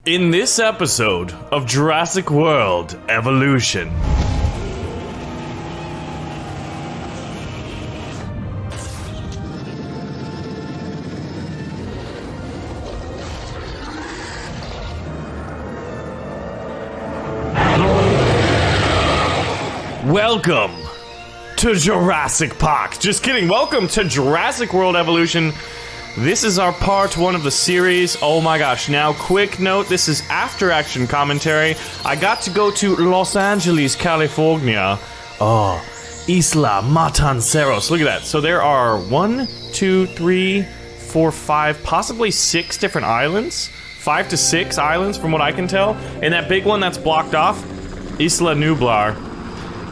In this episode of Jurassic World Evolution. Welcome to Jurassic Park. Just kidding. Welcome to Jurassic World Evolution. This is our part one of the series. Oh my gosh. Now, quick note, this is after action commentary. I got to go to Los Angeles, California. Oh, Isla Matanceros. Look at that. So there are 1, 2, 3, 4, 5, possibly 6 different islands. 5 to 6 islands from what I can tell. And that big one that's blocked off, Isla Nublar.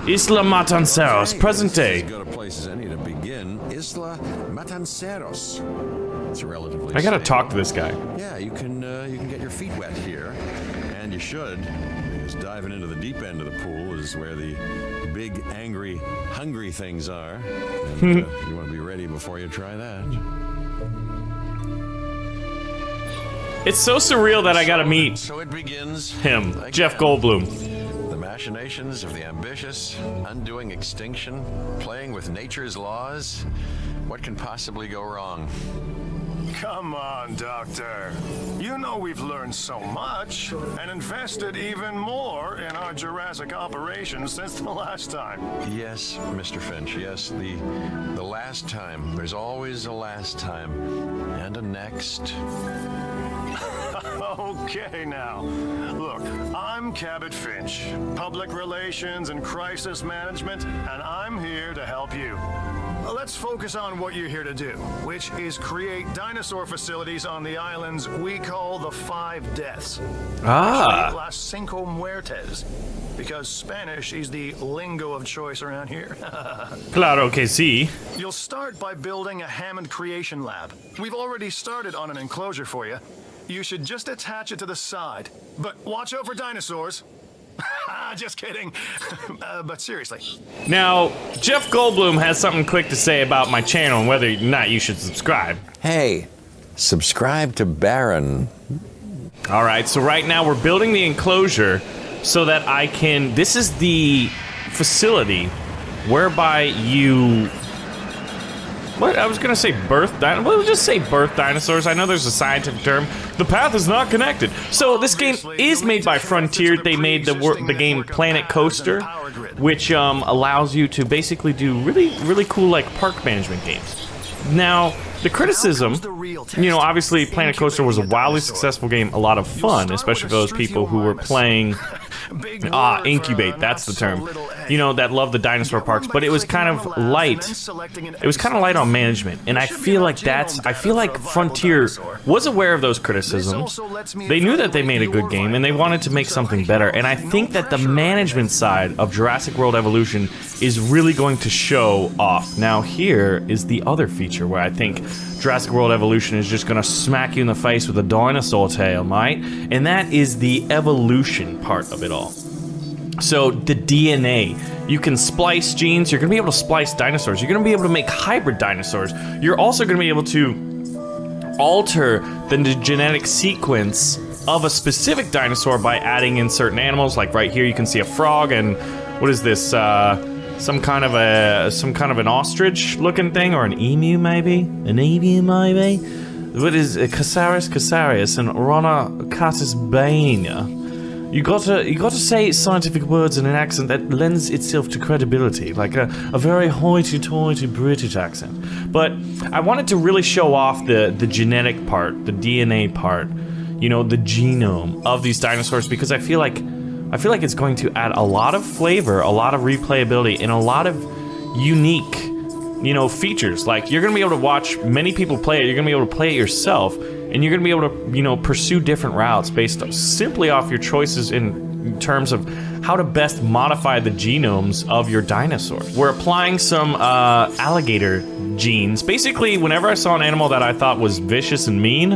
Isla Matanceros, present day. Go to places any to begin. Isla Matanceros. It's relatively. I gotta talk to this guy. Yeah, you can get your feet wet here, and you should, because diving into the deep end of the pool is where the big, angry, hungry things are. And, you want to be ready before you try that. It's so surreal that I gotta meet So it begins. him, Again. Jeff Goldblum. The machinations of the ambitious, undoing extinction, playing with nature's laws. What can possibly go wrong? Come on, Doctor. You know we've learned so much and invested even more in our Jurassic operations since the last time. Yes, Mr. Finch, yes, the last time. There's always a last time. And a next. Okay, now. Look, I'm Cabot Finch, Public Relations and Crisis Management, and I'm here to help you. Let's focus on what you're here to do, which is create dinosaur facilities on the islands we call the Five Deaths. Actually, Las Cinco Muertes, because Spanish is the lingo of choice around here. Claro que sí. You'll start by building a Hammond Creation Lab. We've already started on an enclosure for you. You should just attach it to the side. But watch out for dinosaurs. Just kidding. But seriously. Now, Jeff Goldblum has something quick to say about my channel and whether or not you should subscribe. Hey, subscribe to Baron. All right, so right now we're building the enclosure so that I can... This is the facility whereby you... What? I was going to say birth dinosaurs. Well, just say birth dinosaurs. I know there's a scientific term. The path is not connected. So this game is made by Frontier. They made the game Planet Coaster, which allows you to basically do really cool like park management games. Now, the criticism, you know, obviously Planet Coaster was a wildly successful game, a lot of fun, especially for those people who were playing Incubate, that's the term. You know, that love the dinosaur parks, but it was kind of light. It was kind of light on management, and I feel like Frontier was aware of those criticisms. They knew that they made a good game, and they wanted to make something better, and I think that the management side of Jurassic World Evolution is really going to show off. Now, here is the other feature where I think Jurassic World Evolution is just gonna smack you in the face with a dinosaur tail, mate. And that is the evolution part of it all. So, the DNA. You can splice genes, you're gonna be able to splice dinosaurs, you're gonna be able to make hybrid dinosaurs. You're also gonna be able to alter the genetic sequence of a specific dinosaur by adding in certain animals. Like right here you can see a frog, and what is this, some kind of an ostrich looking thing, or an emu maybe? An emu maybe? What is Casaris casarius and Rhonocatus baina? You gotta say scientific words in an accent that lends itself to credibility, like a very hoity-toity British accent. But I wanted to really show off the genetic part, the DNA part, you know, the genome of these dinosaurs, because I feel like it's going to add a lot of flavor, a lot of replayability, and a lot of unique, you know, features. Like, you're gonna be able to watch many people play it, you're gonna be able to play it yourself, and you're gonna be able to, you know, pursue different routes based simply off your choices in terms of how to best modify the genomes of your dinosaurs. We're applying some alligator genes. Basically, whenever I saw an animal that I thought was vicious and mean,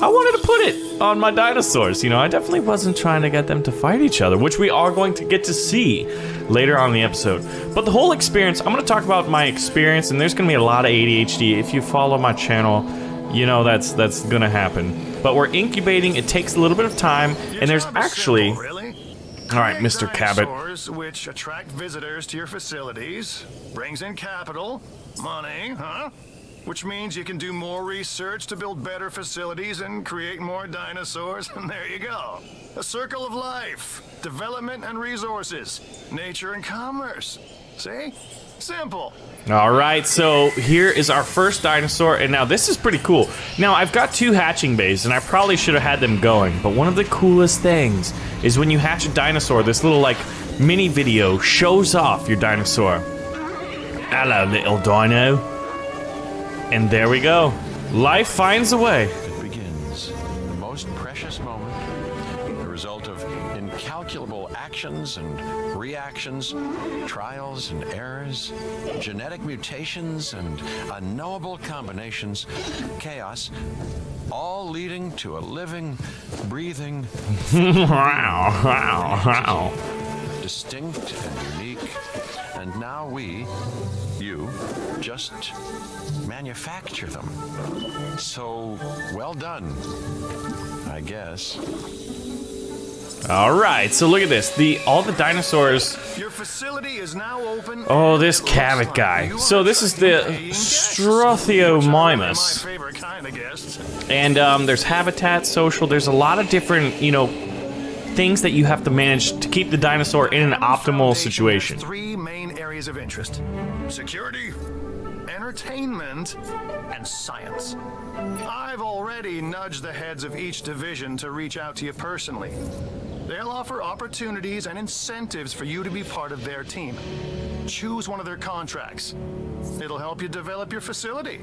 I wanted to put it on my dinosaurs. You know, I definitely wasn't trying to get them to fight each other, which we are going to get to see later on in the episode. But the whole experience, I'm going to talk about my experience, and there's going to be a lot of ADHD. If you follow my channel, you know that's gonna happen. But we're incubating. It takes a little bit of time, and there's actually. All right, Mr. Cabot. Dinosaurs which attract visitors to your facilities, brings in capital, money, huh? Which means you can do more research to build better facilities and create more dinosaurs, and there you go. A circle of life, development and resources, nature and commerce. See? Simple. All right, so here is our first dinosaur, and now this is pretty cool. Now, I've got 2 hatching bays, and I probably should have had them going, but one of the coolest things is when you hatch a dinosaur, this little, like, mini video shows off your dinosaur. Hello, little dino. And there we go. Life finds a way. It begins. The most precious moment. The result of incalculable actions and reactions, trials and errors, genetic mutations and unknowable combinations, chaos, all leading to a living, breathing, distinct and unique. And now you, just manufacture them. So, well done, I guess. All right, so look at this. All the dinosaurs. Your facility is now open. Oh, this Cabot guy. So this is the Struthiomimus. My favorite kind of guests. And there's habitat, social. There's a lot of different, things that you have to manage to keep the dinosaur in an optimal situation. 3 main areas of interest: security, entertainment, and science. I've already nudged the heads of each division to reach out to you personally. They'll offer opportunities and incentives for you to be part of their team. Choose one of their contracts. It'll help you develop your facility.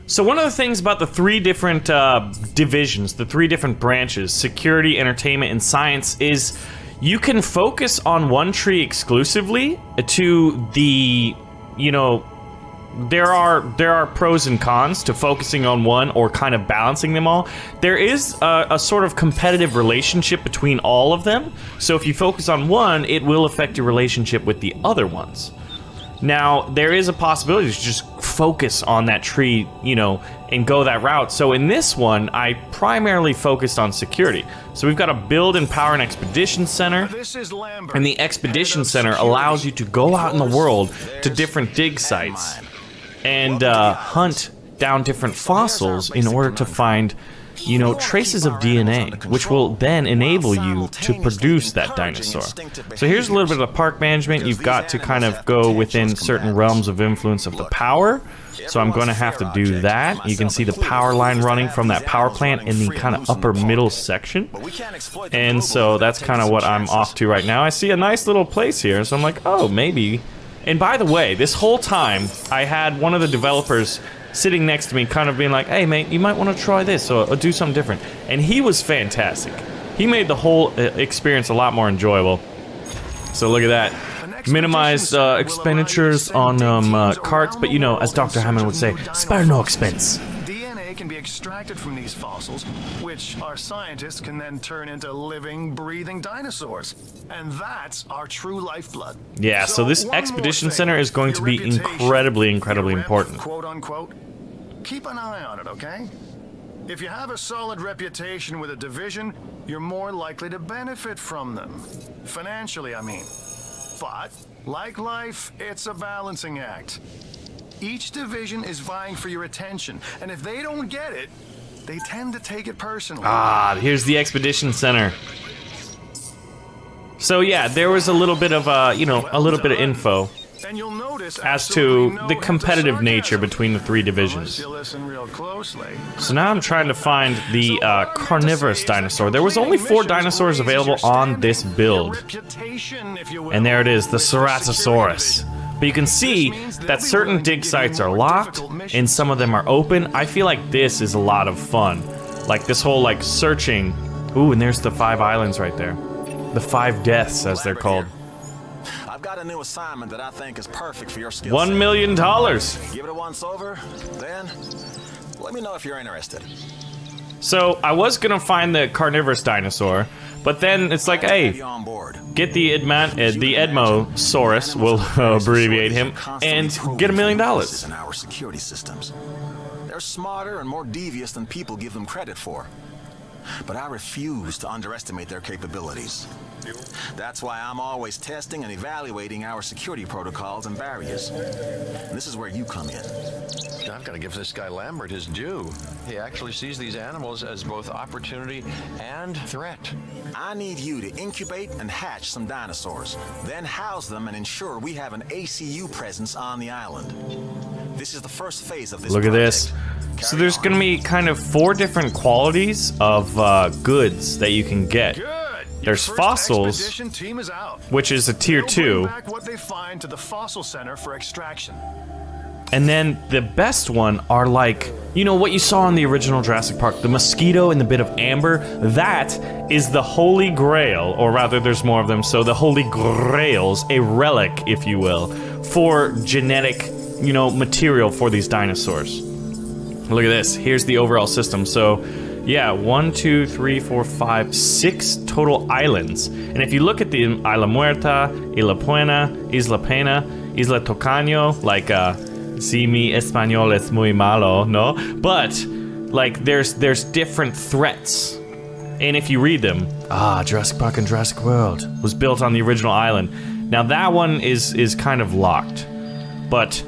So one of the things about the 3 different divisions, the 3 different branches, security, entertainment, and science, is you can focus on one tree exclusively to the, there are pros and cons to focusing on one or kind of balancing them all. There is a sort of competitive relationship between all of them. So if you focus on one, it will affect your relationship with the other ones. Now, there is a possibility to just focus on that tree, and go that route. So in this one, I primarily focused on security. So we've got a build and power and expedition center. And the expedition center allows you to go out in the world to different dig sites and hunt down different fossils in order to find, traces of DNA, which will then enable you to produce that dinosaur. So here's a little bit of the park management. You've got to kind of go within certain realms of influence of the power. So I'm going to have to do that. You can see the power line running from that power plant in the kind of upper middle section. And so that's kind of what I'm off to right now. I see a nice little place here, so I'm like, oh, maybe. And by the way, this whole time, I had one of the developers sitting next to me kind of being like, hey, mate, you might want to try this or do something different. And he was fantastic. He made the whole experience a lot more enjoyable. So look at that. Minimize expenditures on carts, but as Dr. Hammond would say, spare no expense. DNA can be extracted from these fossils, which our scientists can then turn into living, breathing dinosaurs. And that's our true lifeblood. Yeah, so this expedition center is going to be incredibly important. Quote unquote. Keep an eye on it, okay? If you have a solid reputation with a division, you're more likely to benefit from them. Financially, I mean. But, like life, it's a balancing act. Each division is vying for your attention, and if they don't get it, they tend to take it personally. Ah, here's the expedition center. So yeah, there was a little bit of a little bit of info And you'll notice as to the competitive nature between the 3 divisions. So now I'm trying to find the carnivorous dinosaur. There was only 4 dinosaurs available on this build. And there it is, the Ceratosaurus. But you can see that certain dig sites are locked and some of them are open. I feel like this is a lot of fun. Like this whole searching. Ooh, and there's the 5 islands right there. The 5 deaths, as they're called. I've got a new assignment that I think is perfect for your skill $1 million. Give it a once over, then let me know if you're interested. So I was gonna find the carnivorous dinosaur, but then it's like, hey, get the Edmosaurus, we'll abbreviate him, and get $1 million. In our security systems. They're smarter and more devious than people give them credit for. But I refuse to underestimate their capabilities. That's why I'm always testing and evaluating our security protocols and barriers. And this is where you come in. I've got to give this guy Lambert his due. He actually sees these animals as both opportunity and threat. I need you to incubate and hatch some dinosaurs, then house them and ensure we have an ACU presence on the island. This is the first phase of this Look at this. project. So Carry there's on. gonna be kind of 4 different qualities of goods that you can get. Good. There's Your first fossils, expedition team is out. which is a tier They'll 2. bring back what they find to the fossil center for extraction. And then the best one are like, you know what you saw in the original Jurassic Park, the mosquito and the bit of amber. That is the holy grail, or rather there's more of them, so the holy grails, a relic, if you will, for genetic, you know, material for these dinosaurs. Look at this, here's the overall system. So yeah, 1, 2, 3, 4, 5, 6 total islands. And if you look at the Isla Muerta, Isla Buena, Isla Pena, Isla Tocaño, like, si mi español es muy malo, no? But, like, there's different threats. And if you read them, Jurassic Park and Jurassic World was built on the original island. Now that one is kind of locked. But,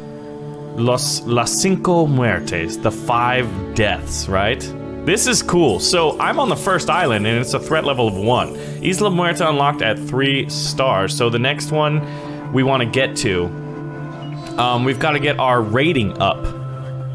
las cinco muertes, the 5 deaths, right? This is cool. So I'm on the first island and it's a threat level of 1. Isla Muerta unlocked at 3 stars. So the next one we want to get to, we've got to get our rating up,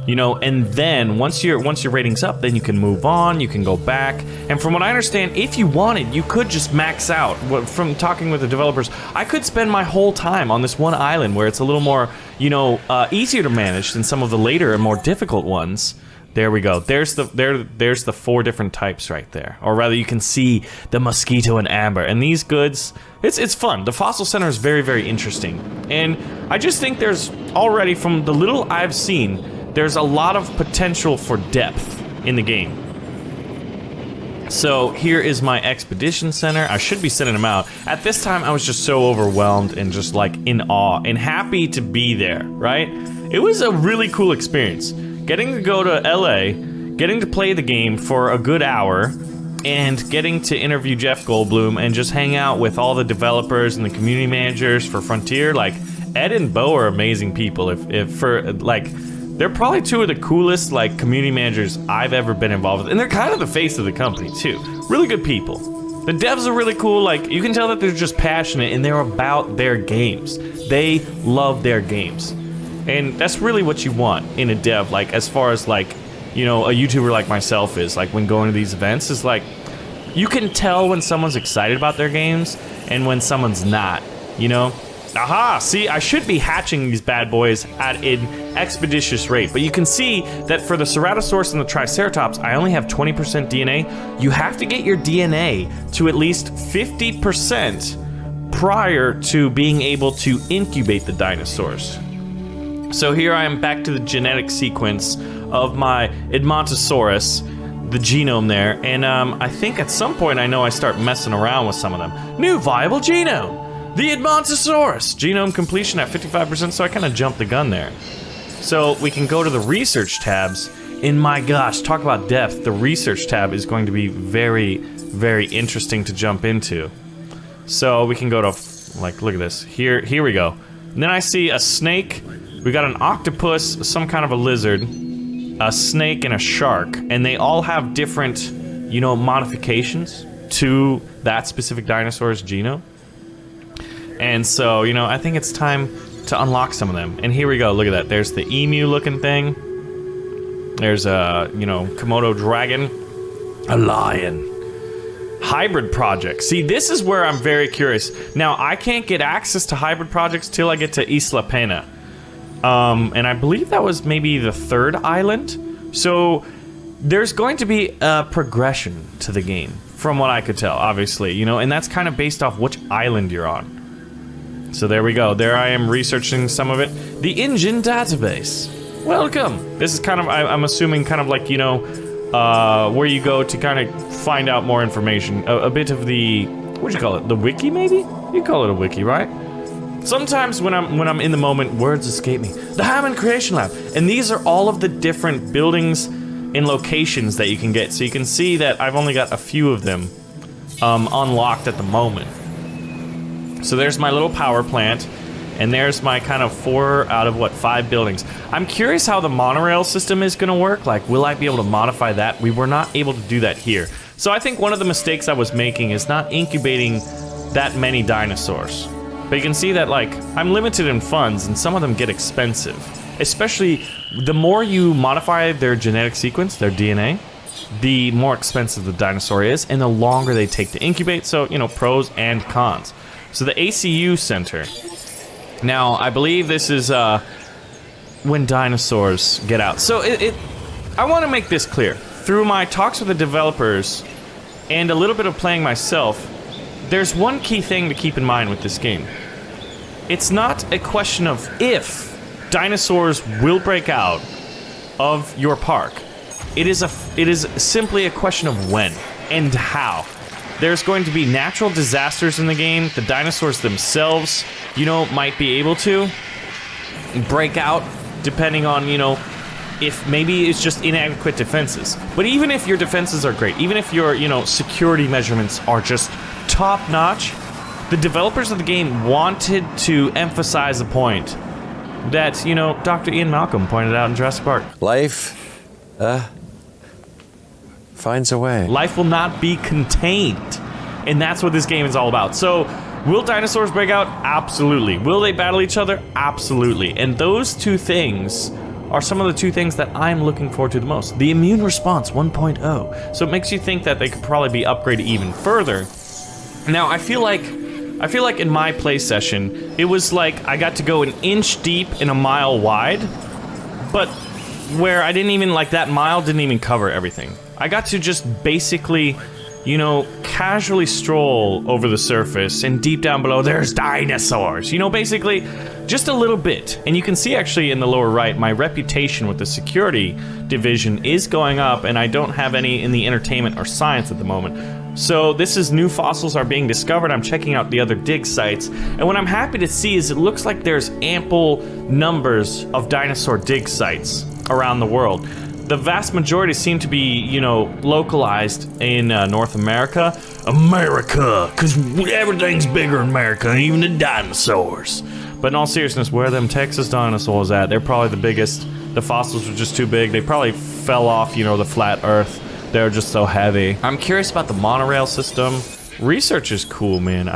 you know, and then once your rating's up, then you can move on, you can go back. And from what I understand, if you wanted, you could just max out. From talking with the developers, I could spend my whole time on this one island where it's a little more, you know, easier to manage than some of the later and more difficult ones. There we go. There's the 4 different types right there. Or rather, you can see the mosquito and amber. And these goods, it's fun. The fossil center is very, very interesting. And I just think there's already, from the little I've seen, there's a lot of potential for depth in the game. So here is my expedition center. I should be sending them out. At this time, I was just so overwhelmed and just like in awe and happy to be there, right? It was a really cool experience. Getting to go to LA, getting to play the game for a good hour, and getting to interview Jeff Goldblum and just hang out with all the developers and the community managers for Frontier. Like, Ed and Bo are amazing people. If for, like, they're probably 2 of the coolest, like, community managers I've ever been involved with. And they're kind of the face of the company, too. Really good people. The devs are really cool. Like, you can tell that they're just passionate and they're about their games. They love their games. And that's really what you want in a dev, like, as far as, like, you know, a YouTuber like myself is, like, when going to these events, is like, you can tell when someone's excited about their games and when someone's not, you know? Aha! See, I should be hatching these bad boys at an expeditious rate, but you can see that for the Ceratosaurus and the Triceratops, I only have 20% DNA. You have to get your DNA to at least 50% prior to being able to incubate the dinosaurs. So here I am back to the genetic sequence of my Edmontosaurus, the genome there, and I think at some point I know I start messing around with some of them. New viable genome! The Edmontosaurus! Genome completion at 55%, so I kind of jumped the gun there. So we can go to the research tabs, and my gosh, talk about depth. The research tab is going to be very, very interesting to jump into. So we can go to, like, look at this. Here we go. And then I see a snake. We got an octopus, some kind of a lizard, a snake, and a shark. And they all have different, you know, modifications to that specific dinosaur's genome. And so, you know, I think it's time to unlock some of them. And here we go, look at that. There's the emu-looking thing. There's a, you know, Komodo dragon. A lion. Hybrid projects. See, this is where I'm very curious. Now, I can't get access to hybrid projects till I get to Isla Pena. And I believe that was maybe the 3rd island. So there's going to be a progression to the game, from what I could tell, obviously, you know, and that's kind of based off which island you're on. So there we go. There I am researching some of it. The engine database. Welcome. This is kind of, I'm assuming, kind of like, you know, where you go to kind of find out more information. A bit of the, what'd you call it? The wiki, maybe? You call it a wiki, right? Sometimes when I'm in the moment, words escape me. The Hammond Creation Lab. And these are all of the different buildings and locations that you can get. So you can see that I've only got a few of them unlocked at the moment. So there's my little power plant, and there's my kind of 4 out of, 5 buildings. I'm curious how the monorail system is going to work. Like, will I be able to modify that? We were not able to do that here. So I think one of the mistakes I was making is not incubating that many dinosaurs. But you can see that, like, I'm limited in funds, and some of them get expensive. Especially, the more you modify their genetic sequence, their DNA, the more expensive the dinosaur is, and the longer they take to incubate. So, you know, pros and cons. So the ACU Center. Now, I believe this is when dinosaurs get out. So I want to make this clear. Through my talks with the developers and a little bit of playing myself, there's one key thing to keep in mind with this game. It's not a question of if dinosaurs will break out of your park. It is simply a question of when and how. There's going to be natural disasters in the game. The dinosaurs themselves, you know, might be able to break out depending on, you know, if maybe it's just inadequate defenses. But even if your defenses are great, even if your, you know, security measurements are just top-notch, the developers of the game wanted to emphasize a point that, you know, Dr. Ian Malcolm pointed out in Jurassic Park. Life, finds a way. Life will not be contained. And that's what this game is all about. So, will dinosaurs break out? Absolutely. Will they battle each other? Absolutely. And those two things are some of the two things that I'm looking forward to the most. The immune response 1.0. So it makes you think that they could probably be upgraded even further. Now, I feel like in my play session, it was like I got to go an inch deep and a mile wide, but where I didn't even, like, that mile didn't even cover everything. I got to just basically, you know, casually stroll over the surface, and deep down below there's dinosaurs. You know, basically, just a little bit. And you can see actually in the lower right, my reputation with the security division is going up, and I don't have any in the entertainment or science at the moment. So this is new fossils are being discovered. I'm checking out the other dig sites, and what I'm happy to see is it looks like there's ample numbers of dinosaur dig sites around the world. The vast majority seem to be, you know, localized in North America. America, because everything's bigger in America, even the dinosaurs. But in all seriousness, where are them Texas dinosaurs at? They're probably the biggest. The fossils were just too big. They probably fell off, you know, the flat Earth. They're just so heavy. I'm curious about the monorail system. Research is cool, man.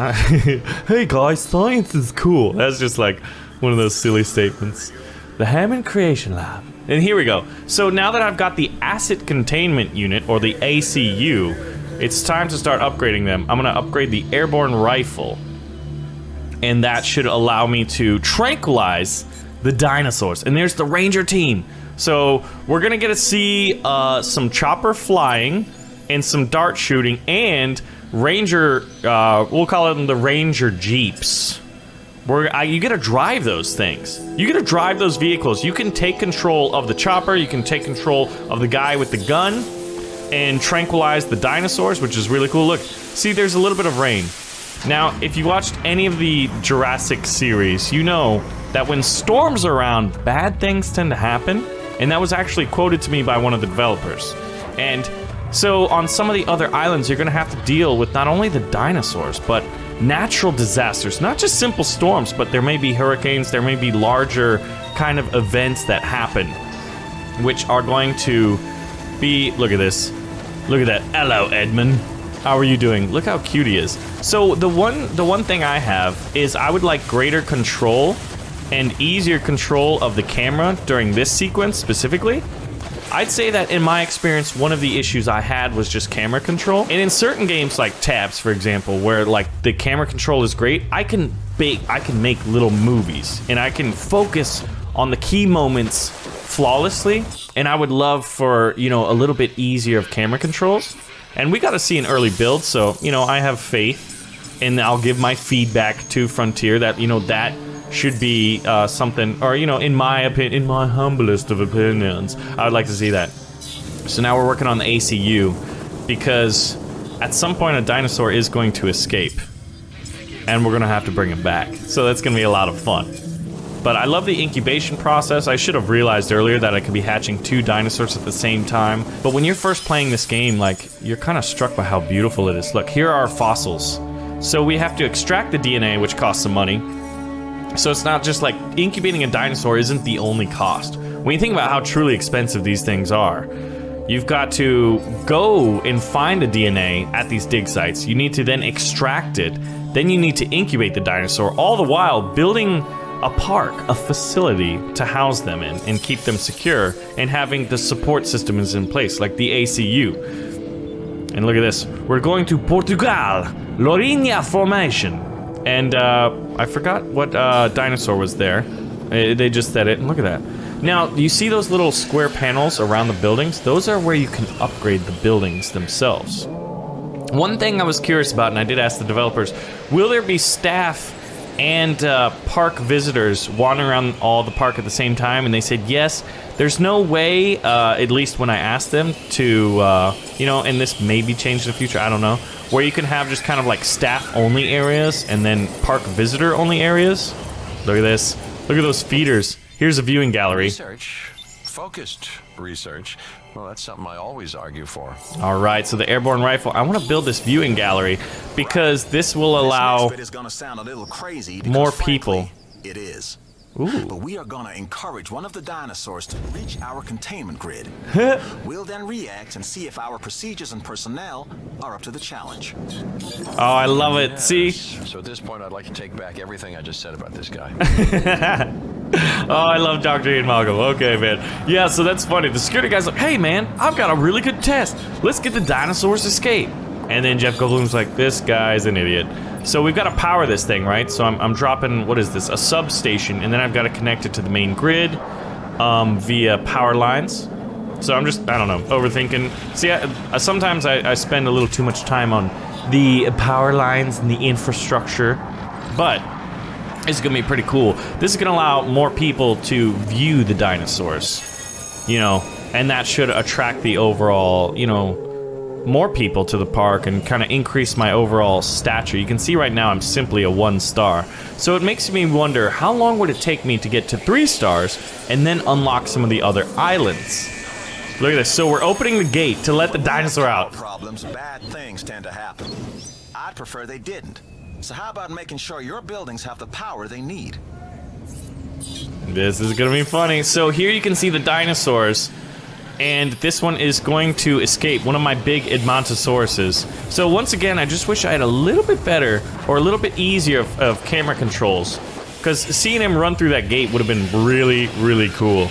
Hey guys, science is cool. That's just like one of those silly statements. The Hammond Creation Lab. And here we go. So now that I've got the Asset Containment Unit, or the ACU, it's time to start upgrading them. I'm gonna upgrade the Airborne Rifle. And that should allow me to tranquilize the dinosaurs. And there's the Ranger team. So we're gonna get to see some chopper flying and some dart shooting and Ranger, we'll call them the Ranger Jeeps. You get to drive those things. You get to drive those vehicles. You can take control of the chopper. You can take control of the guy with the gun and tranquilize the dinosaurs, which is really cool. Look, see, there's a little bit of rain. Now, if you watched any of the Jurassic series, you know that when storms are around, bad things tend to happen. And that was actually quoted to me by one of the developers. And so on some of the other islands, you're going to have to deal with not only the dinosaurs, but natural disasters. Not just simple storms, but there may be hurricanes, there may be larger kind of events that happen, which are going to be... Look at this. Look at that. Hello, Edmund. How are you doing? Look how cute he is. So the one thing I have is I would like greater control and easier control of the camera during this sequence specifically. I'd say that in my experience, one of the issues I had was just camera control. And in certain games like Tabs, for example, where like the camera control is great, I can make little movies and I can focus on the key moments flawlessly. And I would love for, you know, a little bit easier of camera controls. And we got to see an early build, so, you know, I have faith, and I'll give my feedback to Frontier that, you know, that should be something, or, you know, in my opinion, in my humblest of opinions, I would like to see that. So now we're working on the ACU, because at some point a dinosaur is going to escape. and we're gonna have to bring him back. So that's gonna be a lot of fun. But I love the incubation process. I should have realized earlier that I could be hatching 2 dinosaurs at the same time. But when you're first playing this game, like, you're kind of struck by how beautiful it is. Look, here are our fossils. So we have to extract the DNA, which costs some money. So it's not just like incubating a dinosaur isn't the only cost. When you think about how truly expensive these things are, you've got to go and find the DNA at these dig sites. You need to then extract it. Then you need to incubate the dinosaur, all the while building a park, a facility to house them in and keep them secure, and having the support systems in place, like the ACU. And look at this. We're going to Portugal, Lourinhã Formation. And I forgot what dinosaur was there. They just said it, and look at that. Now, you see those little square panels around the buildings? Those are where you can upgrade the buildings themselves. One thing I was curious about, and I did ask the developers, will there be staff and park visitors wandering around all the park at the same time? And they said yes. There's no way, at least when I asked them, to, you know, and this may be changed in the future, I don't know, where you can have just kind of like staff-only areas and then park visitor-only areas. Look at this. Look at those feeders. Here's a viewing gallery. Research, focused research. Well, that's something I always argue for. All right, so the airborne rifle. I want to build this viewing gallery because this will allow This next bit is gonna sound a little crazy because, more frankly, people. It is. Ooh. But we are gonna encourage one of the dinosaurs to reach our containment grid. We'll then react and see if our procedures and personnel are up to the challenge. Oh, I love it. See? So at this point, I'd like to take back everything I just said about this guy. Oh, I love Dr. Ian Malcolm. Okay, man. Yeah, so that's funny. The security guy's like, hey, man, I've got a really good test. Let's get the dinosaurs to escape. And then Jeff Goldblum's like, this guy's an idiot. So we've got to power this thing, right? So I'm dropping, what is this? A substation, and then I've got to connect it to the main grid via power lines. So I'm just, I don't know, overthinking. See, sometimes I spend a little too much time on the power lines and the infrastructure, but it's gonna be pretty cool. This is gonna allow more people to view the dinosaurs, you know, and that should attract the overall, you know, more people to the park and kind of increase my overall stature. You can see right now I'm simply a 1 star. So it makes me wonder, how long would it take me to get to 3 stars and then unlock some of the other islands? Look at this. So we're opening the gate to let the dinosaur out. Problems, bad things tend to happen. I'd prefer they didn't. So how about making sure your buildings have the power they need? This is gonna be funny. So here you can see the dinosaurs, and this one is going to escape, one of my big Edmontosauruses. So once again, I just wish I had a little bit better or a little bit easier of camera controls, because seeing him run through that gate would have been really, really cool.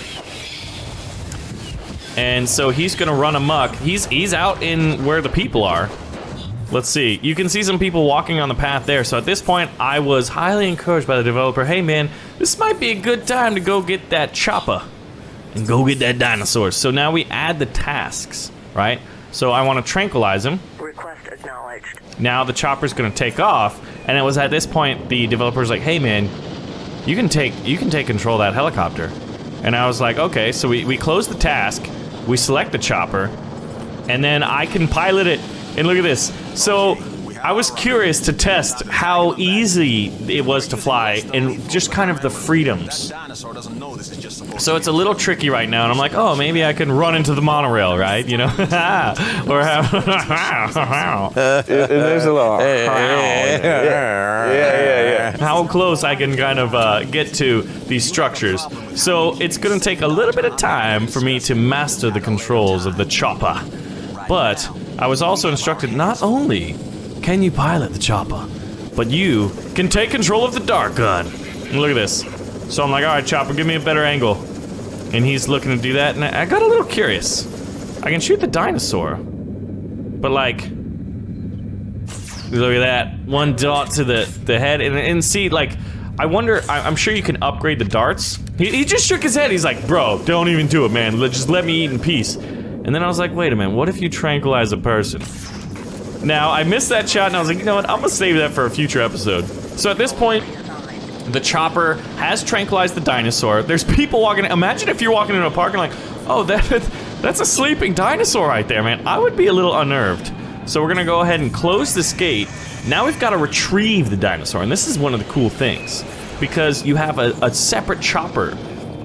And so he's gonna run amok. He's out in where the people are. Let's see. You can see some people walking on the path there. So at this point, I was highly encouraged by the developer. Hey man, this might be a good time to go get that chopper and go get that dinosaur. So now we add the tasks, right? So I want to tranquilize him. Request acknowledged. Now the chopper's going to take off, and it was at this point the developer's like, "Hey man, you can take control of that helicopter." And I was like, "Okay." So we close the task, we select the chopper, and then I can pilot it. And look at this. So I was curious to test how easy it was to fly and just kind of the freedoms. So it's a little tricky right now, and I'm like, oh, maybe I can run into the monorail, right? You know? Or have... There's a little... Yeah. How close I can kind of get to these structures. So it's going to take a little bit of time for me to master the controls of the chopper. But I was also instructed not only can you pilot the chopper, but you can take control of the dart gun. And look at this. So I'm like, all right, chopper, give me a better angle. And he's looking to do that, and I got a little curious. I can shoot the dinosaur, but like, look at that. One dot to the head, and see, like, I wonder, I'm sure you can upgrade the darts. He just shook his head. He's like, bro, don't even do it, man. Just let me eat in peace. And then I was like, wait a minute, what if you tranquilize a person? Now, I missed that shot, and I was like, you know what, I'm gonna save that for a future episode. So at this point, the chopper has tranquilized the dinosaur. There's people walking, imagine if you're walking in a park and like, oh, that's a sleeping dinosaur right there, man. I would be a little unnerved. So we're gonna go ahead and close this gate. Now we've got to retrieve the dinosaur, and this is one of the cool things, because you have a separate chopper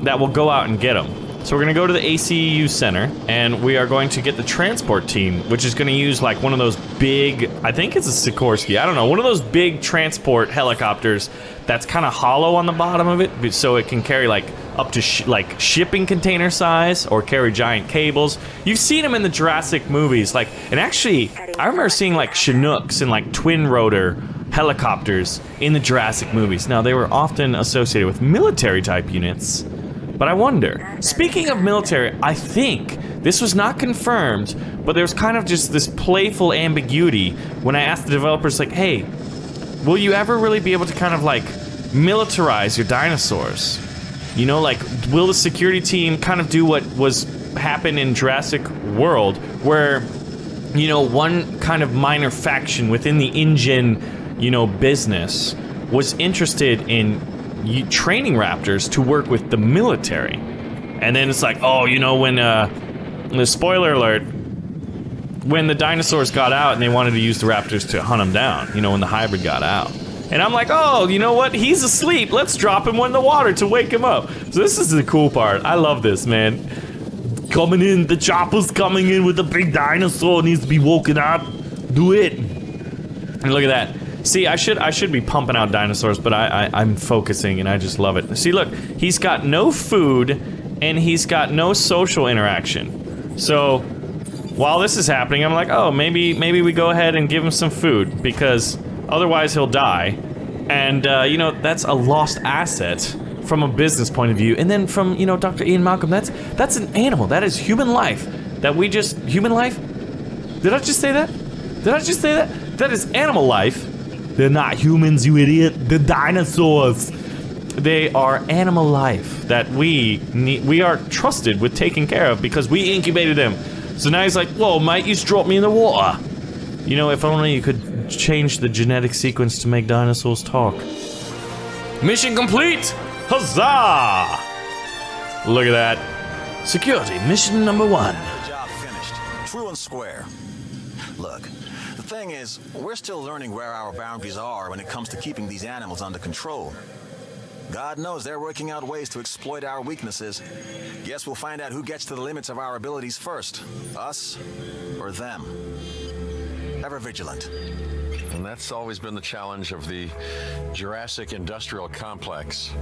that will go out and get them. So we're gonna go to the ACU center, and we are going to get the transport team, which is gonna use like one of those big, I think it's a Sikorsky, I don't know, one of those big transport helicopters that's kind of hollow on the bottom of it, so it can carry like up to like shipping container size or carry giant cables. You've seen them in the Jurassic movies, like, and actually, I remember seeing like Chinooks and like twin rotor helicopters in the Jurassic movies. Now, they were often associated with military type units. But I wonder, speaking of military, I think this was not confirmed, but there was kind of just this playful ambiguity when I asked the developers, like, hey, will you ever really be able to kind of like militarize your dinosaurs? You know, like, will the security team kind of do what happened in Jurassic World, where, you know, one kind of minor faction within the InGen, you know, business was interested in training raptors to work with the military, and then it's like, oh, you know, when the spoiler alert, when the dinosaurs got out and they wanted to use the raptors to hunt them down, you know, when the hybrid got out, and I'm like, oh, you know what, he's asleep, let's drop him in the water to wake him up. So this is the cool part. I love this, man. Coming in, the chopper's coming in with a big dinosaur, needs to be woken up. Do it. And look at that. See, I should be pumping out dinosaurs, but I'm focusing and I just love it. See, look, he's got no food and he's got no social interaction. So while this is happening, I'm like, oh, maybe we go ahead and give him some food, because otherwise he'll die. And you know, that's a lost asset from a business point of view. And then from, you know, Dr. Ian Malcolm, that's an animal. That is human life. Human life? Did I just say that? That is animal life. They're not humans, you idiot. They're dinosaurs. They are animal life that we are trusted with taking care of because we incubated them. So now he's like, whoa, mate, you just dropped me in the water. You know, if only you could change the genetic sequence to make dinosaurs talk. Mission complete! Huzzah! Look at that. Security, mission number 1. The job finished. True and square. Look. The thing is, we're still learning where our boundaries are when it comes to keeping these animals under control. God knows they're working out ways to exploit our weaknesses. Guess we'll find out who gets to the limits of our abilities first. Us or them. Ever vigilant. And that's always been the challenge of the Jurassic industrial complex.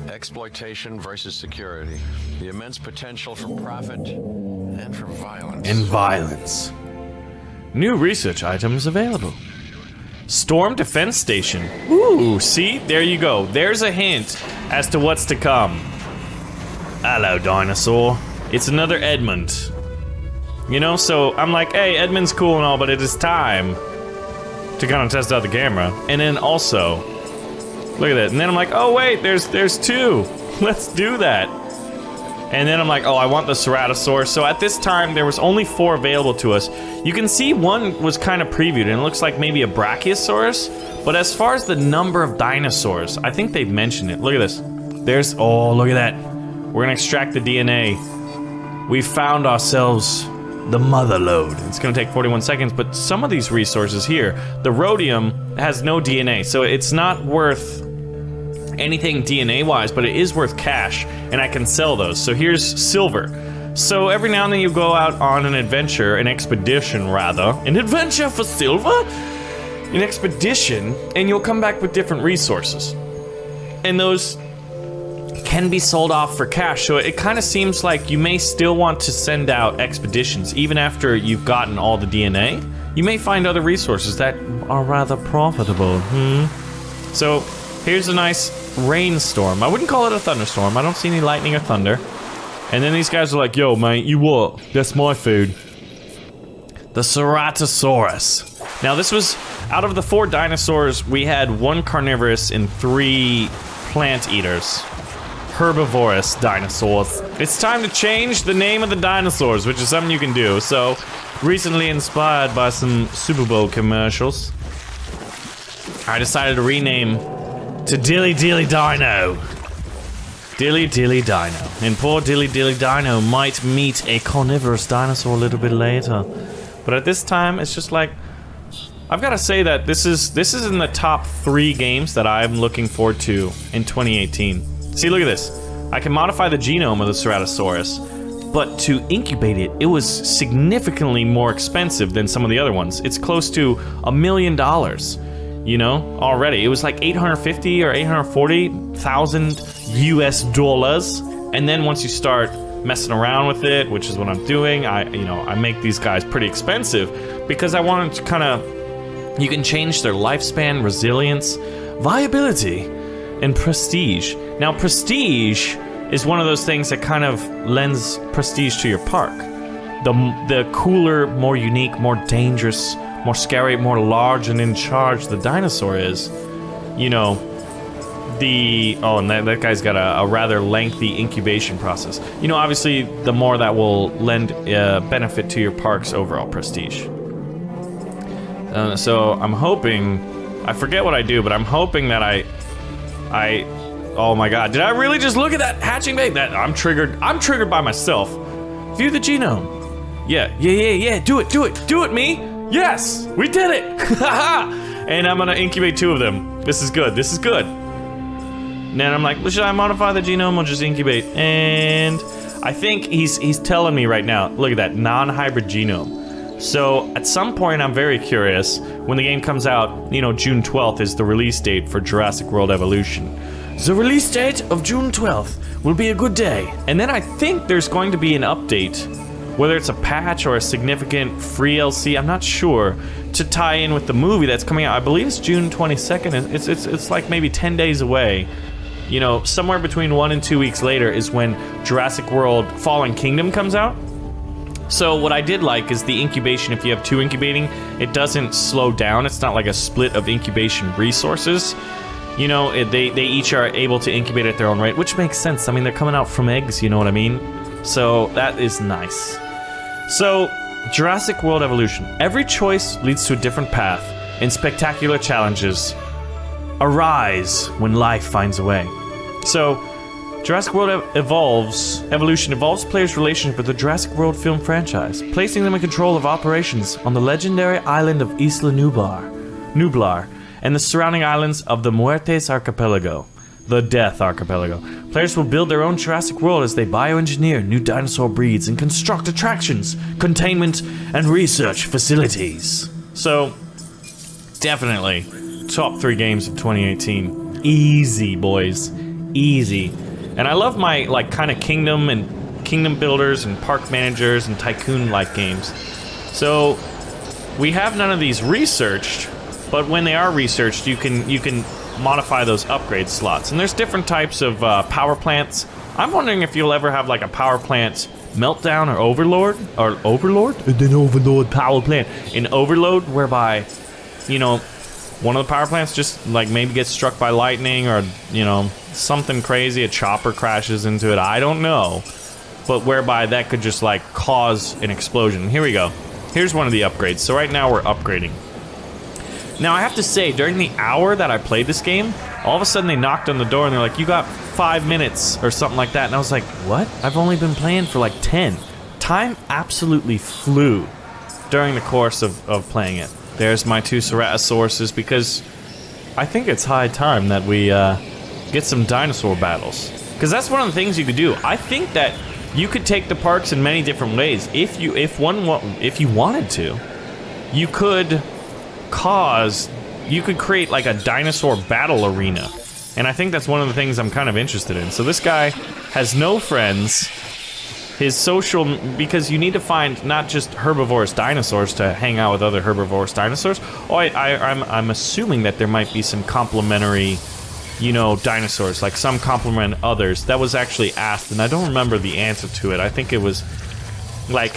Exploitation versus security. The immense potential for profit and for violence. New research items available. Storm Defense Station. Ooh, see? There you go. There's a hint as to what's to come. Hello, dinosaur. It's another Edmund. You know, so I'm like, hey, Edmund's cool and all, but it is time to kind of test out the camera. And then also, look at that. And then I'm like, oh wait, there's 2. Let's do that. And then I'm like, oh, I want the Ceratosaurus. So at this time, there was only 4 available to us. You can see one was kind of previewed, and it looks like maybe a Brachiosaurus. But as far as the number of dinosaurs, I think they've mentioned it. Look at this. Look at that. We're gonna extract the DNA. We found ourselves the mother lode. It's gonna take 41 seconds, but some of these resources here, the rhodium has no DNA, so it's not worth anything DNA-wise, but it is worth cash, and I can sell those. So here's silver. So every now and then you go out on an adventure, an expedition rather. An adventure for silver? An expedition, and you'll come back with different resources. And those can be sold off for cash, so it kind of seems like you may still want to send out expeditions, even after you've gotten all the DNA. You may find other resources that are rather profitable. So here's a nice rainstorm. I wouldn't call it a thunderstorm. I don't see any lightning or thunder. And then these guys are like, yo, mate, you what? That's my food. The Ceratosaurus. Now, this was, out of the 4 dinosaurs, we had 1 carnivorous and 3 plant eaters. Herbivorous dinosaurs. It's time to change the name of the dinosaurs, which is something you can do. So, recently inspired by some Super Bowl commercials, I decided to rename to Dilly Dilly Dino. Dilly Dilly Dino. And poor Dilly Dilly Dino might meet a carnivorous dinosaur a little bit later. But at this time, it's just like, I've got to say that this is in the top 3 games that I'm looking forward to in 2018. See, look at this. I can modify the genome of the Ceratosaurus, but to incubate it, it was significantly more expensive than some of the other ones. It's close to $1 million, you know, already. It was like 850 or 840,000 US dollars. And then once you start messing around with it, which is what I'm doing, I make these guys pretty expensive because I wanted to kind of, you can change their lifespan, resilience, viability, and prestige. Now, prestige is one of those things that kind of lends prestige to your park. The cooler, more unique, more dangerous, more scary, more large and in charge the dinosaur is, you know, and that guy's got a rather lengthy incubation process. You know, obviously, the more that will lend benefit to your park's overall prestige. So I'm hoping, I forget what I do, but I'm hoping that oh my god, did I really just look at that hatching bait? I'm triggered by myself. View the genome. Yeah, do it, me. Yes, we did it. And I'm gonna incubate 2 of them. This is good. And then I'm like, well, should I modify the genome or just incubate? And I think he's telling me right now, look at that, non-hybrid genome. So at some point, I'm very curious, when the game comes out, you know, June 12th is the release date for Jurassic World Evolution. The release date of June 12th will be a good day. And then I think there's going to be an update, whether it's a patch or a significant free LC, I'm not sure, to tie in with the movie that's coming out. I believe it's June 22nd. It's like maybe 10 days away. You know, somewhere between 1 and 2 weeks later is when Jurassic World Fallen Kingdom comes out. So what I did like is the incubation. If you have 2 incubating, it doesn't slow down. It's not like a split of incubation resources. You know, they each are able to incubate at their own rate, which makes sense. I mean, they're coming out from eggs, you know what I mean? So that is nice. So, Jurassic World Evolution. Every choice leads to a different path, and spectacular challenges arise when life finds a way. So, Jurassic World Evolution evolves players' relationship with the Jurassic World film franchise, placing them in control of operations on the legendary island of Isla Nublar, and the surrounding islands of the Muertes Archipelago, the Death Archipelago. Players will build their own Jurassic World as they bioengineer new dinosaur breeds and construct attractions, containment, and research facilities. So, definitely, top 3 games of 2018. Easy, boys. Easy. And I love my, like, kind of kingdom builders and park managers and tycoon-like games. So, we have none of these researched, but when they are researched, you can modify those upgrade slots. And there's different types of power plants. I'm wondering if you'll ever have like a power plant meltdown or overlord? And then overlord power plant. In overload, whereby, you know, one of the power plants just like maybe gets struck by lightning or, you know, something crazy, a chopper crashes into it, I don't know. But whereby that could just like cause an explosion. Here we go. Here's one of the upgrades. So right now we're upgrading. Now, I have to say, during the hour that I played this game, all of a sudden they knocked on the door and they're like, you got 5 minutes or something like that. And I was like, what? I've only been playing for like 10. Time absolutely flew during the course of playing it. There's my 2 Ceratosauruses, because I think it's high time that we get some dinosaur battles. Because that's one of the things you could do. I think that you could take the parks in many different ways. If you wanted to, you could create like a dinosaur battle arena. And I think that's one of the things I'm kind of interested in. So this guy has no friends. His social, because you need to find not just herbivorous dinosaurs to hang out with other herbivorous dinosaurs. Oh, I'm assuming that there might be some complementary, you know, dinosaurs, like some complement others. That was actually asked, and I don't remember the answer to it. I think it was like,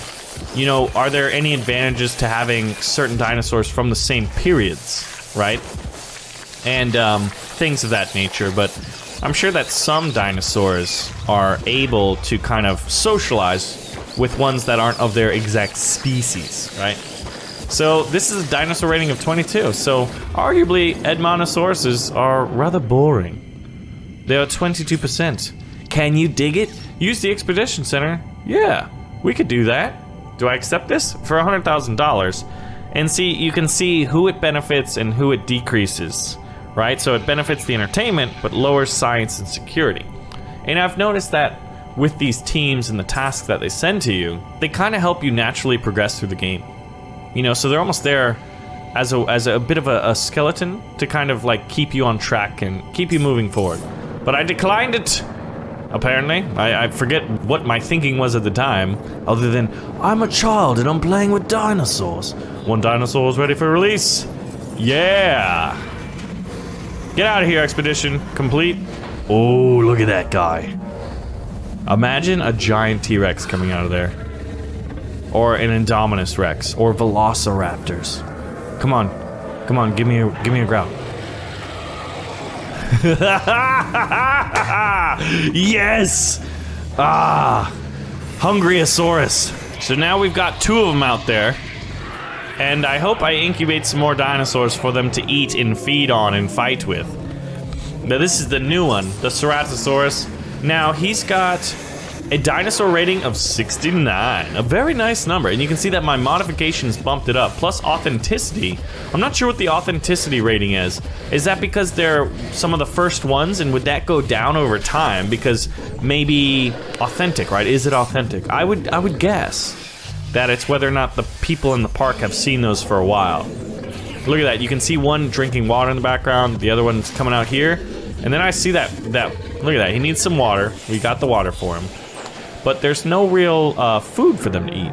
you know, are there any advantages to having certain dinosaurs from the same periods, right? And things of that nature, but I'm sure that some dinosaurs are able to kind of socialize with ones that aren't of their exact species, right? So this is a dinosaur rating of 22, so arguably Edmontosauruses are rather boring. They are 22%. Can you dig it? Use the Expedition Center? Yeah, we could do that. Do I accept this? For $100,000. And see, you can see who it benefits and who it decreases, right? So it benefits the entertainment, but lowers science and security. And I've noticed that with these teams and the tasks that they send to you, they kind of help you naturally progress through the game. You know, so they're almost there as a bit of a skeleton to kind of like keep you on track and keep you moving forward. But I declined it, apparently. I forget what my thinking was at the time, other than, I'm a child and I'm playing with dinosaurs. One dinosaur is ready for release. Yeah! Get out of here, expedition. Complete. Oh, look at that guy. Imagine a giant T-Rex coming out of there. Or an Indominus Rex. Or Velociraptors. Come on. Come on, give me a growl. Yes! Ah! Hungryosaurus. So now we've got 2 of them out there. And I hope I incubate some more dinosaurs for them to eat and feed on and fight with. Now this is the new one, the Ceratosaurus. Now he's got a dinosaur rating of 69, a very nice number, and you can see that my modifications bumped it up, plus authenticity. I'm not sure what the authenticity rating is. Is that because they're some of the first ones, and would that go down over time? Because maybe authentic, right? Is it authentic? I would guess that it's whether or not the people in the park have seen those for a while. Look at that, you can see one drinking water in the background, the other one's coming out here, and then I see that look at that, he needs some water. We got the water for him. But there's no real food for them to eat.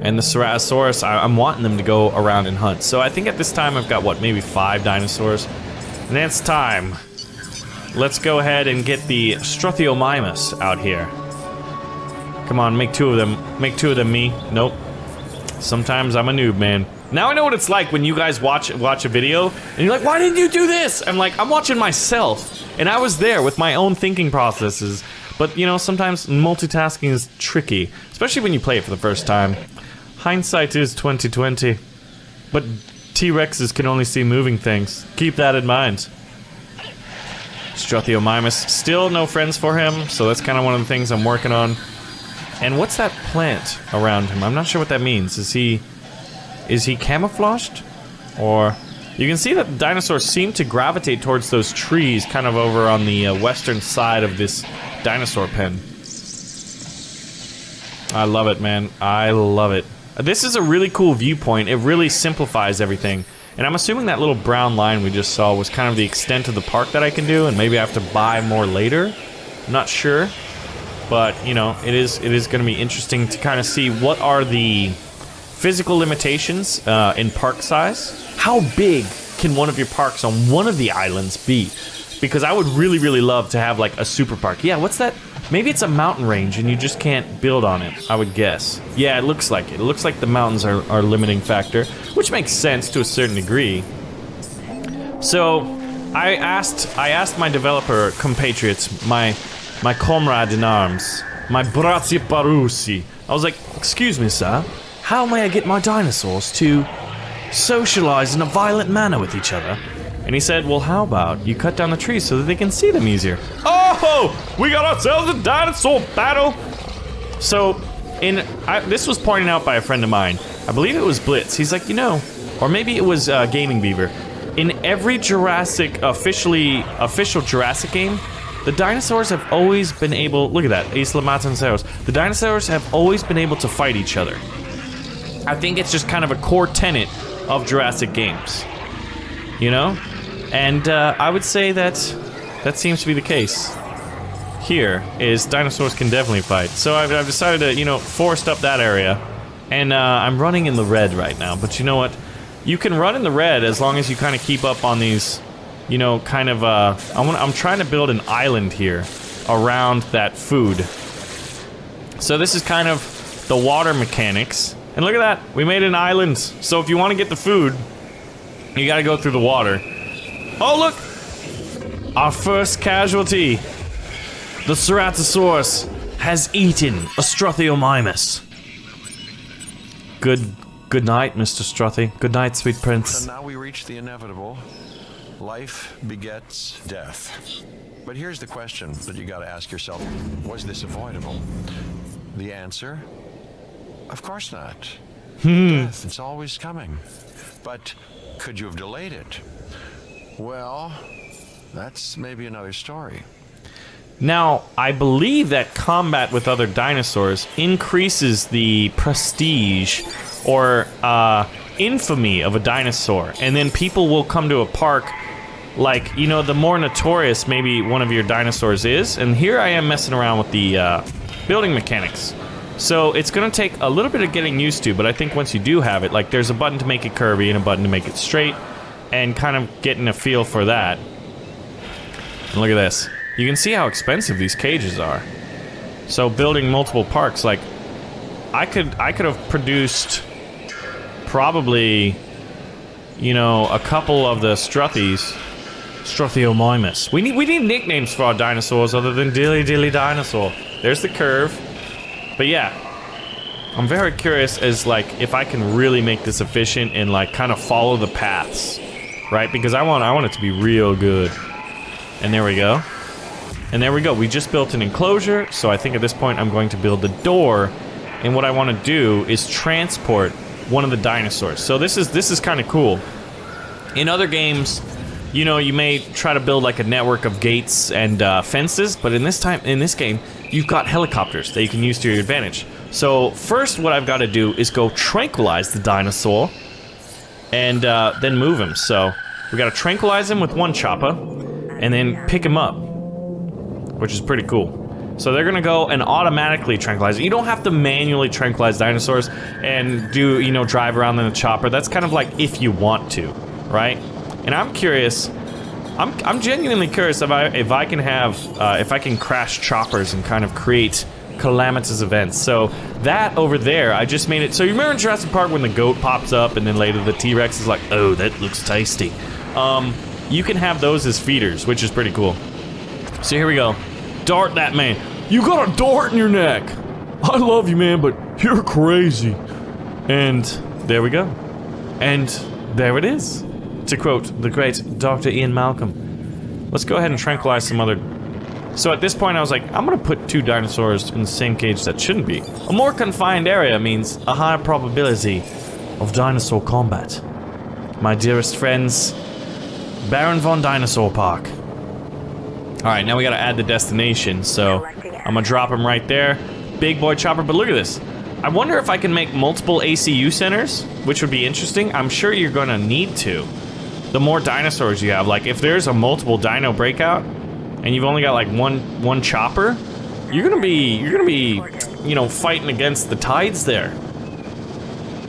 And the Ceratosaurus, I'm wanting them to go around and hunt. So I think at this time I've got, what, maybe 5 dinosaurs? And it's time. Let's go ahead and get the Struthiomimus out here. Come on, make 2 of them. Make 2 of them, me. Nope. Sometimes I'm a noob, man. Now I know what it's like when you guys watch a video, and you're like, why didn't you do this? I'm like, I'm watching myself. And I was there with my own thinking processes. But, you know, sometimes multitasking is tricky. Especially when you play it for the first time. Hindsight is 20/20. But T-Rexes can only see moving things. Keep that in mind. Struthiomimus. Still no friends for him, so that's kind of one of the things I'm working on. And what's that plant around him? I'm not sure what that means. Is he camouflaged? Or... You can see that the dinosaurs seem to gravitate towards those trees kind of over on the western side of this dinosaur pen. I love it, man. I love it. This is a really cool viewpoint. It really simplifies everything. And I'm assuming that little brown line we just saw was kind of the extent of the park that I can do, and maybe I have to buy more later. I'm not sure. But, you know, it is going to be interesting to kind of see what are the physical limitations in park size. How big can one of your parks on one of the islands be? Because I would really, really love to have like a super park. Yeah, what's that? Maybe it's a mountain range and you just can't build on it, I would guess. Yeah, it looks like it. It looks like the mountains are a limiting factor, which makes sense to a certain degree. So, I asked my developer compatriots, my comrade in arms, my bratzi parusi. I was like, excuse me, sir, how may I get my dinosaurs to socialize in a violent manner with each other? And he said, well, how about you cut down the trees so that they can see them easier? Oh, we got ourselves a dinosaur battle. So, this was pointed out by a friend of mine. I believe it was Blitz. He's like, you know, or maybe it was Gaming Beaver. In every official Jurassic game, the dinosaurs have always been able, look at that, Isla Matanceros. The dinosaurs have always been able to fight each other. I think it's just kind of a core tenet of Jurassic games, you know? And I would say that seems to be the case. Here is dinosaurs can definitely fight. So I've decided to, you know, forest up that area. And I'm running in the red right now, but you know what? You can run in the red as long as you kind of keep up on these, you know, kind of, I'm trying to build an island here around that food. So this is kind of the water mechanics. And look at that, we made an island. So if you want to get the food, you gotta go through the water. Oh look! Our first casualty. The Ceratosaurus has eaten a Struthiomimus. Good night, Mr. Struthy. Good night, sweet prince. And now we reach the inevitable. Life begets death. But here's the question that you gotta ask yourself. Was this avoidable? The answer? Of course not. Death, it's always coming. But could you have delayed it? Well, that's maybe another story. Now, I believe that combat with other dinosaurs increases the prestige or infamy of a dinosaur. And then people will come to a park like, you know, the more notorious maybe one of your dinosaurs is. And here I am messing around with the building mechanics. So it's going to take a little bit of getting used to, but I think once you do have it, like there's a button to make it curvy and a button to make it straight, and kind of getting a feel for that. And look at this. You can see how expensive these cages are. So building multiple parks, like I could have produced probably, you know, a couple of the Struthiomimus. We need nicknames for our dinosaurs other than Dilly Dilly Dinosaur. There's the curve. But yeah, I'm very curious as like if I can really make this efficient and like kind of follow the paths, right? Because I want it to be real good. And there we go. And there we go. We just built an enclosure, so I think at this point I'm going to build the door. And what I want to do is transport one of the dinosaurs. So this is kind of cool. In other games, you know, you may try to build like a network of gates and fences, but in this game, you've got helicopters that you can use to your advantage. So first, what I've got to do is go tranquilize the dinosaur, and then move him. So we got to tranquilize him with one chopper, and then pick him up, which is pretty cool. So they're gonna go and automatically tranquilize it. You don't have to manually tranquilize dinosaurs and do, you know, drive around in a chopper. That's kind of like if you want to, right? And I'm curious. I'm genuinely curious if I can crash choppers and kind of create calamitous events. So that over there, I just made it. So you remember in Jurassic Park when the goat pops up and then later the T-Rex is like, oh, that looks tasty. You can have those as feeders, which is pretty cool. So here we go. Dart that man. You got a dart in your neck. I love you, man, but you're crazy. And there we go. And there it is. To quote the great Dr. Ian Malcolm. Let's go ahead and tranquilize some other... So at this point I was like, I'm gonna put two dinosaurs in the same cage that shouldn't be. A more confined area means a higher probability of dinosaur combat. My dearest friends, Baron von Dinosaur Park. Alright, now we gotta add the destination, so I'm gonna drop him right there. Big boy chopper, but look at this. I wonder if I can make multiple ACU centers, which would be interesting. I'm sure you're gonna need to. The more dinosaurs you have, like if there's a multiple dino breakout, and you've only got like one chopper, you're gonna be, you know, fighting against the tides there.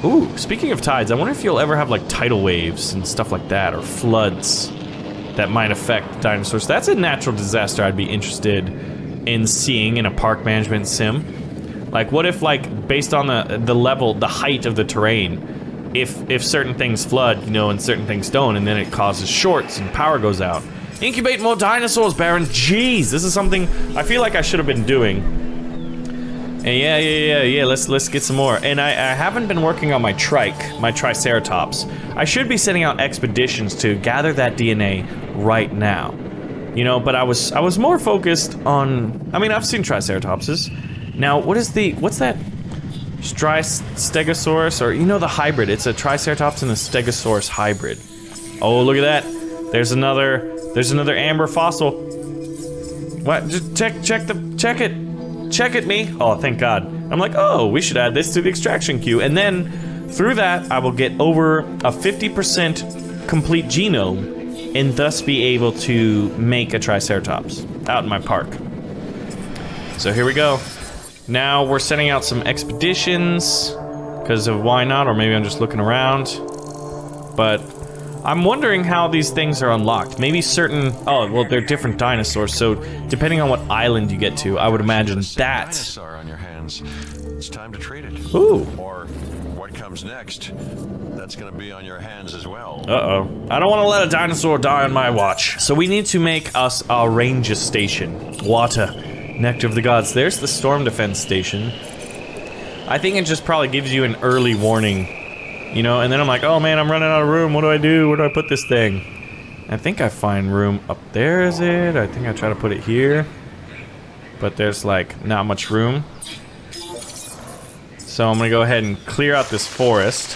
Ooh, speaking of tides, I wonder if you'll ever have like tidal waves and stuff like that, or floods that might affect dinosaurs. That's a natural disaster I'd be interested in seeing in a park management sim. Like, what if, like, based on the level, the height of the terrain, if certain things flood, you know, and certain things don't, and then it causes shorts and power goes out. Incubate more dinosaurs, Baron. Jeez, this is something I feel like I should have been doing. And yeah, let's get some more. And I haven't been working on my Triceratops. I should be sending out expeditions to gather that DNA right now. You know, but I was more focused on, I mean, I've seen Triceratopses. Now, what's that? Stegosaurus, or, you know, the hybrid. It's a Triceratops and a Stegosaurus hybrid. Oh, look at that. There's another amber fossil. What? Just check it, me. Oh, thank God. I'm like, oh, we should add this to the extraction queue. And then, through that, I will get over a 50% complete genome, and thus be able to make a Triceratops out in my park. So here we go. Now we're sending out some expeditions, because of why not, or maybe I'm just looking around. But I'm wondering how these things are unlocked. Maybe certain... Oh, well, they're different dinosaurs, so depending on what island you get to, I would imagine that... Dinosaur on your hands. It's time to treat it. Ooh. Or what comes next, that's gonna be on your hands as well. Uh-oh. I don't want to let a dinosaur die on my watch. So we need to make us a ranger station. Water. Nectar of the Gods. There's the storm defense station. I think it just probably gives you an early warning. You know, and then I'm like, oh man, I'm running out of room. What do I do? Where do I put this thing? I think I find room up there, is it? I think I try to put it here. But there's like not much room. So I'm gonna go ahead and clear out this forest.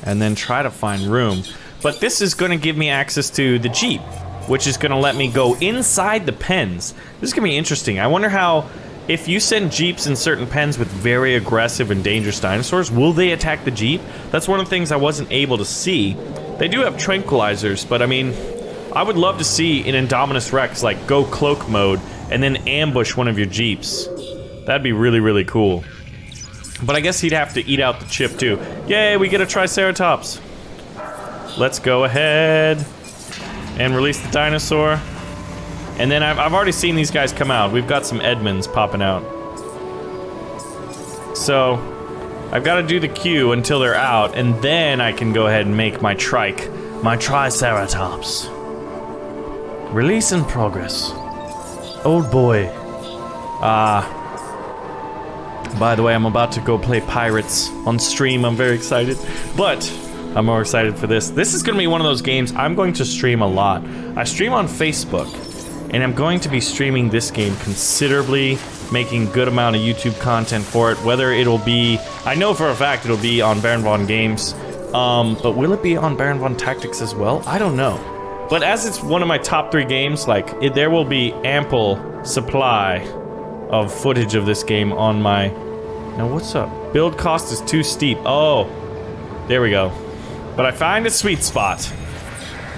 And then try to find room. But this is gonna give me access to the Jeep, which is gonna let me go inside the pens. This is gonna be interesting. I wonder how, if you send Jeeps in certain pens with very aggressive and dangerous dinosaurs, will they attack the Jeep? That's one of the things I wasn't able to see. They do have tranquilizers, but I mean, I would love to see an Indominus Rex like go cloak mode and then ambush one of your Jeeps. That'd be really, really cool. But I guess he'd have to eat out the chip too. Yay, we get a Triceratops. Let's go ahead and release the dinosaur. And then I've already seen these guys come out. We've got some Edmonds popping out. So I've got to do the queue until they're out, and then I can go ahead and make my trike, my Triceratops. Release in progress. Old boy. By the way, I'm about to go play Pirates on stream. I'm very excited. But I'm more excited for this. This is going to be one of those games I'm going to stream a lot. I stream on Facebook, and I'm going to be streaming this game considerably, making good amount of YouTube content for it. Whether it'll be, I know for a fact it'll be on Baron Von Games, but will it be on Baron Von Tactics as well? I don't know. But as it's one of my top 3 games, like, there will be ample supply of footage of this game on my... Now, what's up? Build cost is too steep. Oh, there we go. But I find a sweet spot.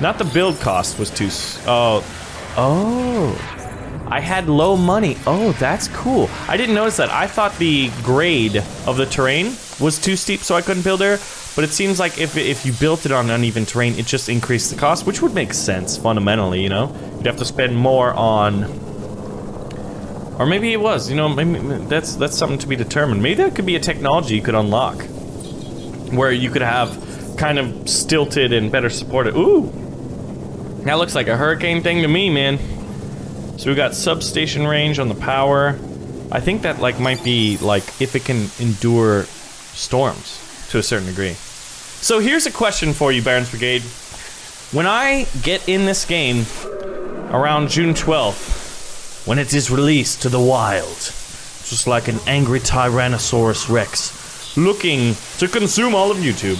Not the build cost was too... Oh. I had low money. Oh, that's cool. I didn't notice that. I thought the grade of the terrain was too steep, so I couldn't build there. But it seems like if you built it on uneven terrain, it just increased the cost, which would make sense fundamentally, you know? You'd have to spend more on... Or maybe it was, you know, maybe that's something to be determined. Maybe that could be a technology you could unlock. Where you could have kind of stilted and better supported... Ooh! That looks like a hurricane thing to me, man. So we got substation range on the power. I think that like might be like if it can endure storms to a certain degree. So here's a question for you, Baron's Brigade. When I get in this game around June 12th, when it is released to the wild, just like an angry Tyrannosaurus Rex looking to consume all of YouTube,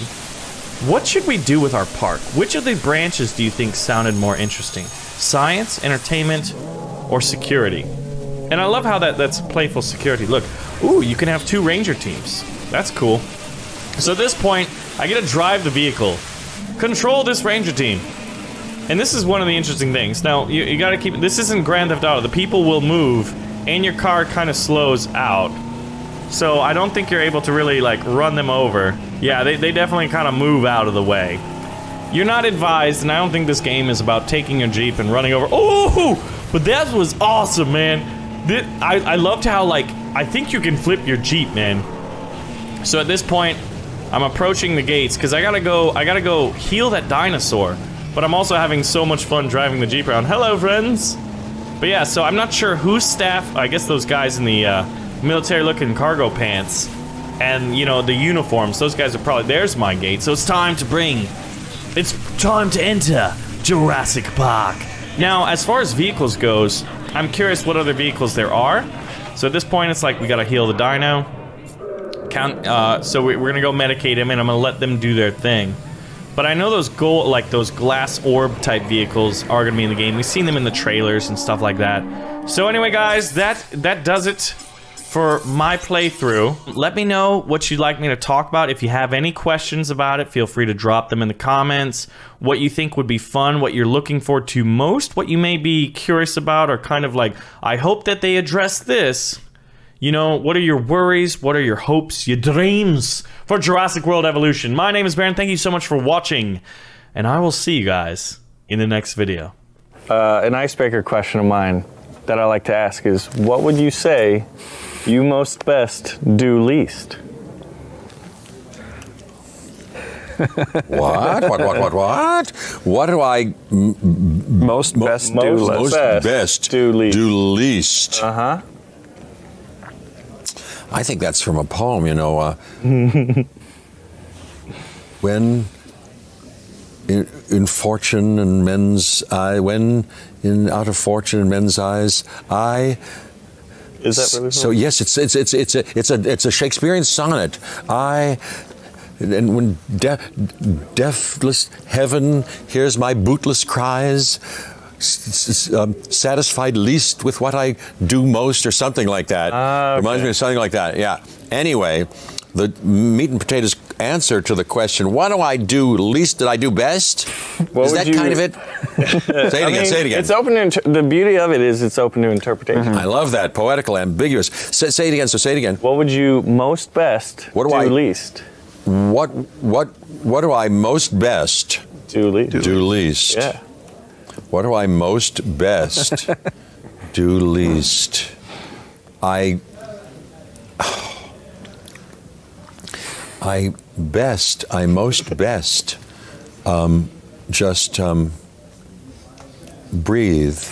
what should we do with our park? Which of the branches do you think sounded more interesting? Science, entertainment, or security? And I love how that's playful security. Look, ooh, you can have 2 ranger teams. That's cool. So at this point, I get to drive the vehicle. Control this ranger team. And this is one of the interesting things. Now, you gotta keep... This isn't Grand Theft Auto. The people will move, and your car kind of slows out. So I don't think you're able to really, like, run them over. Yeah, they definitely kind of move out of the way. You're not advised, and I don't think this game is about taking your Jeep and running over... Oh! But that was awesome, man. I loved how, like, I think you can flip your Jeep, man. So at this point, I'm approaching the gates, because I gotta go heal that dinosaur. But I'm also having so much fun driving the Jeep around. Hello, friends! But yeah, so I'm not sure whose staff... I guess those guys in the, military-looking cargo pants and, you know, the uniforms, those guys are probably... There's my gate, so it's time to enter Jurassic Park. Now, as far as vehicles goes, I'm curious what other vehicles there are. So at this point, it's like we gotta heal the dino. So we're gonna go medicate him, and I'm gonna let them do their thing. But I know those those glass orb type vehicles are gonna be in the game. We've seen them in the trailers and stuff like that. So anyway, guys, that does it for my playthrough. Let me know what you'd like me to talk about. If you have any questions about it, feel free to drop them in the comments. What you think would be fun, what you're looking forward to most, what you may be curious about, or kind of like, I hope that they address this. You know, what are your worries? What are your hopes, your dreams for Jurassic World Evolution? My name is Baron. Thank you so much for watching, and I will see you guys in the next video. An icebreaker question of mine that I like to ask is, what would you say you most best do least? What? What do I Most best do least. Uh-huh. I think that's from a poem, you know. When in fortune and men's eye, when in out of fortune and men's eyes, I Is that really So yes, it's a Shakespearean sonnet. And when deathless heaven hears my bootless cries, satisfied least with what I do most, or something like that. Okay. Reminds me of something like that. Yeah. Anyway, the meat and potatoes answer to the question, what do I do least that I do best? Is that kind of it? Say it again. It's open to the beauty of it is it's open to interpretation. I love that. Poetical, ambiguous. Say it again. So say it again. What would you most best What do do I- least? What do I most best Do least. do least? Yeah. What do I most best do least? I most best just breathe.